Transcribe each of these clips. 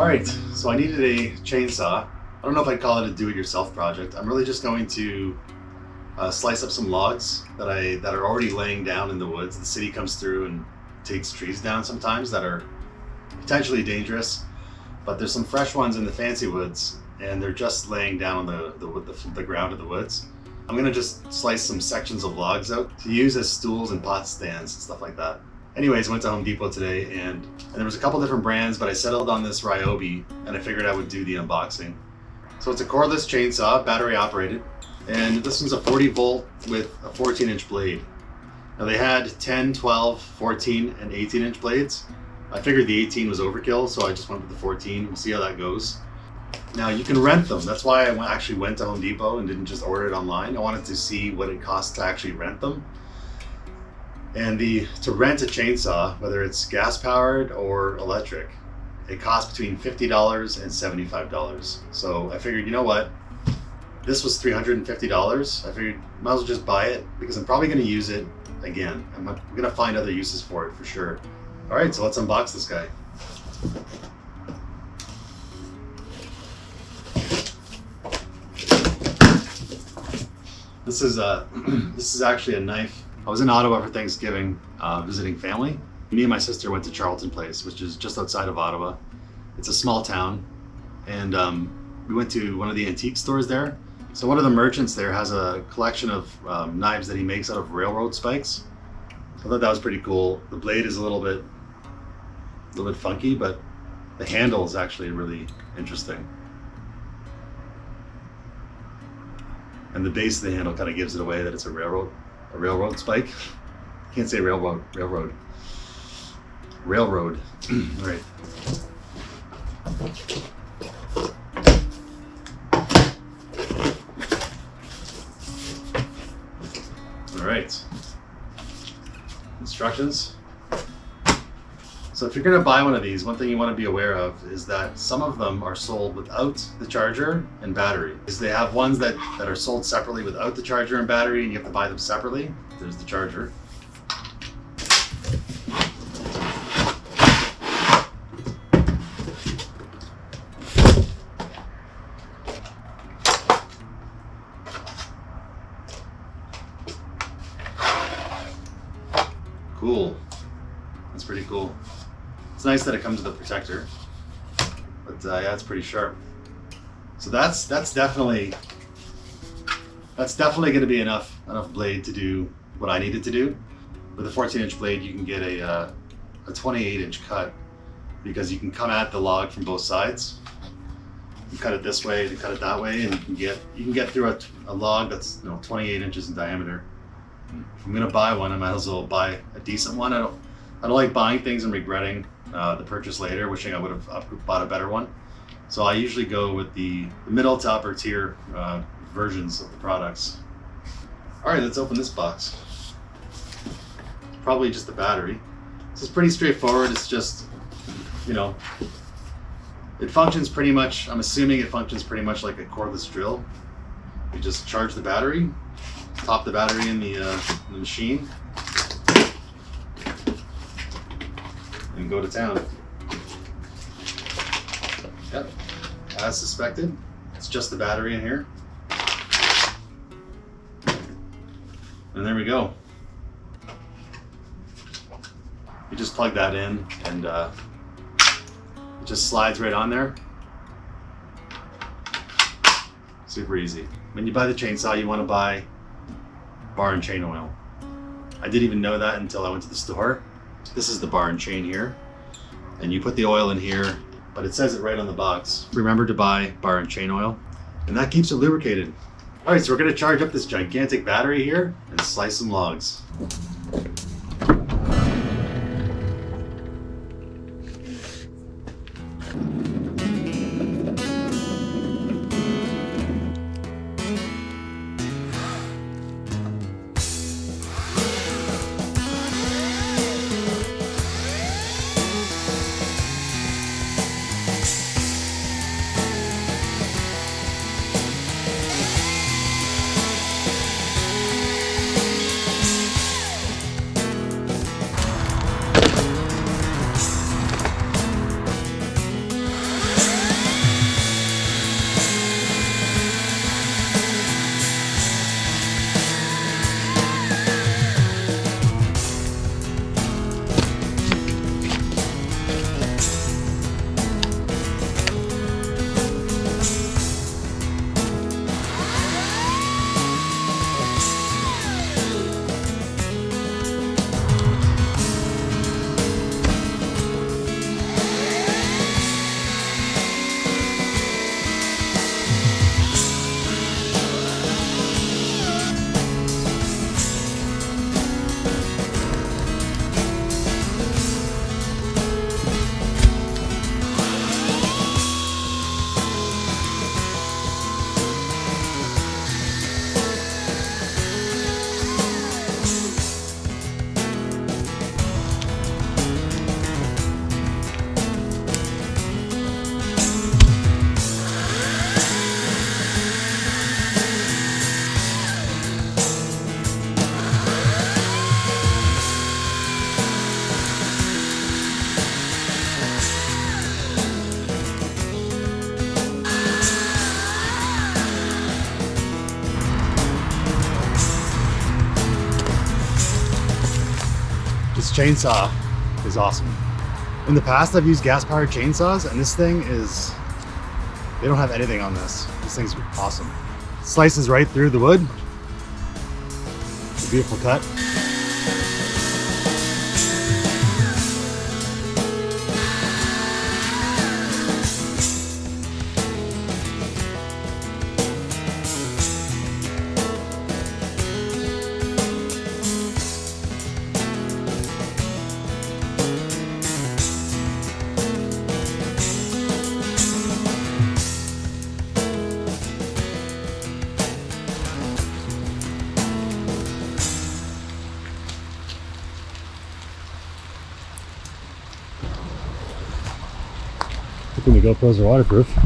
All right, so I needed a chainsaw. I don't know if I'd call it a do-it-yourself project. I'm really just going to slice up some logs that are already laying down in the woods. The city comes through and takes trees down sometimes that are potentially dangerous, but there's some fresh ones in the fancy woods, and they're just laying down on the ground of the woods. I'm gonna just slice some sections of logs out to use as stools and pot stands and stuff like that. Anyways, went to Home Depot today and there was a couple different brands, but I settled on this Ryobi and I figured I would do the unboxing. So it's a cordless chainsaw, battery operated, and this one's a 40 volt with a 14-inch blade. Now they had 10, 12, 14, and 18-inch blades. I figured the 18 was overkill, so I just went with the 14. We'll see how that goes. Now you can rent them. That's why I actually went to Home Depot and didn't just order it online. I wanted to see what it costs to actually rent them. And to rent a chainsaw, whether it's gas powered or electric, it costs between $50 and $75. So I figured, you know what? This was $350. I figured might as well just buy it because I'm probably going to use it again. I'm going to find other uses for it for sure. All right, so let's unbox this guy. This is actually a knife. I was in Ottawa for Thanksgiving, visiting family. Me and my sister went to Charlton Place, which is just outside of Ottawa. It's a small town, and we went to one of the antique stores there. So one of the merchants there has a collection of knives that he makes out of railroad spikes. I thought that was pretty cool. The blade is a little bit funky, but the handle is actually really interesting. And the base of the handle kind of gives it away that it's a railroad spike. Can't say railroad. All right. All right. Instructions. So if you're going to buy one of these, one thing you want to be aware of is that some of them are sold without the charger and battery. They have ones that are sold separately without the charger and battery, and you have to buy them separately. There's the charger. Cool. That's pretty cool. It's nice that it comes with a protector, but yeah, it's pretty sharp. So that's definitely going to be enough blade to do what I needed to do. With a 14-inch blade, you can get a 28-inch cut because you can come at the log from both sides. You cut it this way, you cut it that way, and you can get through a log that's 28 inches in diameter. If I'm going to buy one, I might as well buy a decent one. I don't like buying things and regretting the purchase later, wishing I would have bought a better one. So I usually go with the middle to upper tier versions of the products. All right, let's open this box. Probably just the battery. This is pretty straightforward. It's just, it functions pretty much, I'm assuming it functions pretty much like a cordless drill. You just charge the battery, pop the battery in the machine, and go to town. Yep, as suspected, it's just the battery in here. And there we go. You just plug that in and it just slides right on there. Super easy. When you buy the chainsaw, you want to buy bar and chain oil. I didn't even know that until I went to the store. This is the bar and chain here. And you put the oil in here, but it says it right on the box. Remember to buy bar and chain oil, and that keeps it lubricated. All right, so we're gonna charge up this gigantic battery here and slice some logs. chainsaw is awesome. In the past, I've used gas-powered chainsaws, and this thing is, they don't have anything on this. This thing's awesome. Slices right through the wood. It's a beautiful cut. I think the GoPros are waterproof.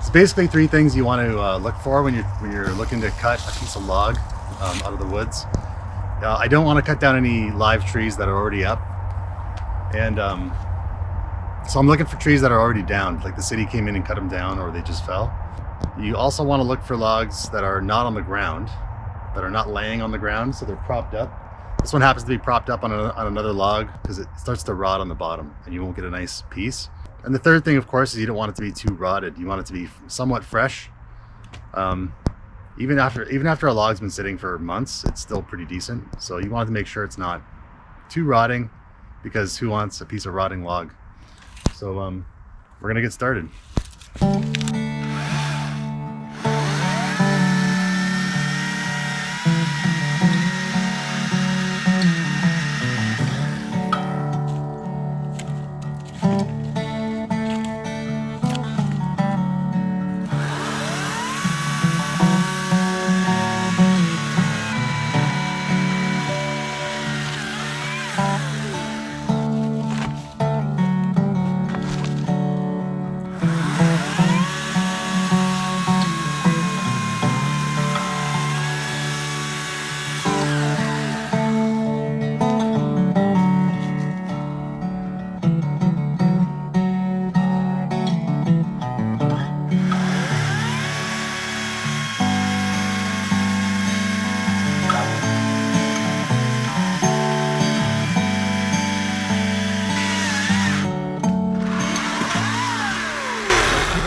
It's basically three things you want to look for when you're looking to cut a piece of log out of the woods. I don't want to cut down any live trees that are already up, and so I'm looking for trees that are already down, like the city came in and cut them down or they just fell. You also want to look for logs that are not on the ground, that are not laying on the ground, so they're propped up. This one happens to be propped up on another log because it starts to rot on the bottom and you won't get a nice piece. And the third thing, of course, is you don't want it to be too rotted. You want it to be somewhat fresh. Even after a log's been sitting for months, it's still pretty decent. So you want to make sure it's not too rotting, because who wants a piece of rotting log? So we're gonna get started.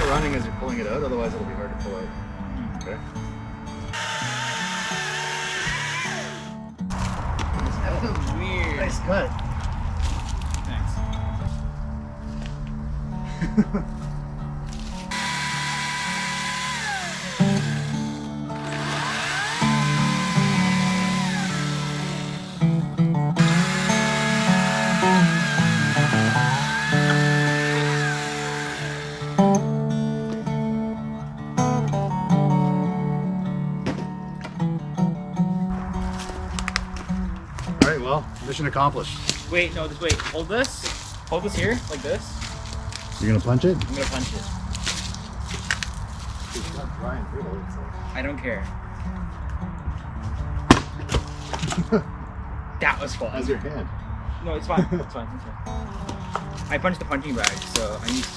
Running as you're pulling it out, otherwise it'll be hard to pull out. Okay. That feels weird. Nice cut. Thanks. All right, well, mission accomplished. Wait, no, just wait. Hold this. Hold this here, like this. You're gonna punch it? I'm gonna punch it. It's not drying through though, I don't care. That was fun. How's your hand? No, it's fine. It's fine. It's fine. I punched the punching bag, so I'm used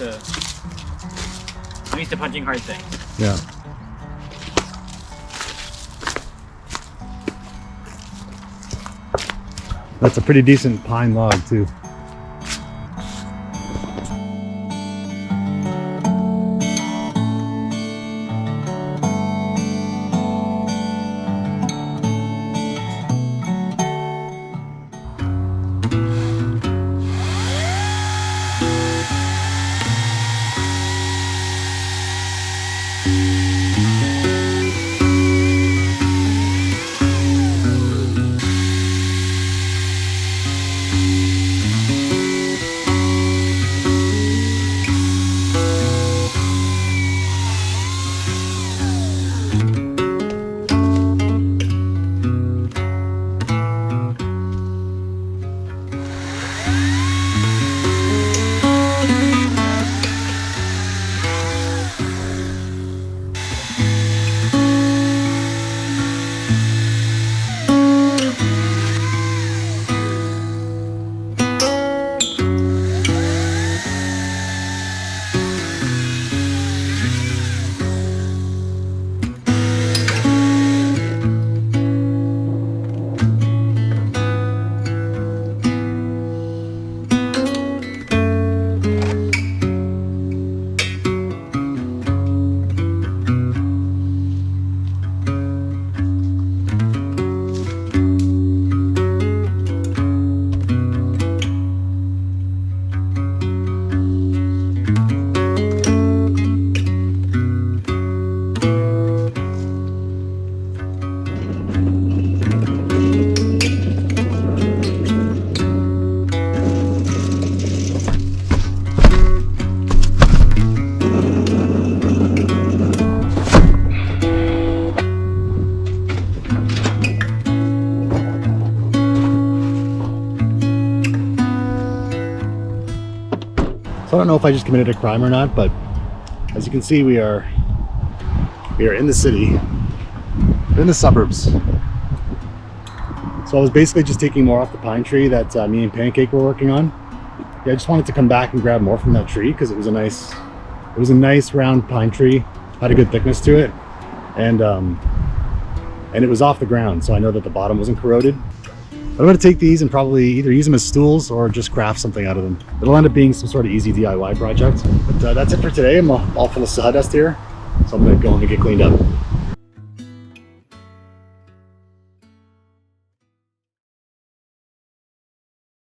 to punching hard things. Yeah. That's a pretty decent pine log too. So I don't know if I just committed a crime or not, but as you can see, we are in the city, in the suburbs. So I was basically just taking more off the pine tree that me and Pancake were working on. Yeah, I just wanted to come back and grab more from that tree because it was a nice round pine tree, had a good thickness to it, and it was off the ground, so I know that the bottom wasn't corroded. I'm going to take these and probably either use them as stools or just craft something out of them. It'll end up being some sort of easy DIY project. But that's it for today. I'm all full of sawdust here, so I'm going to go and get cleaned up.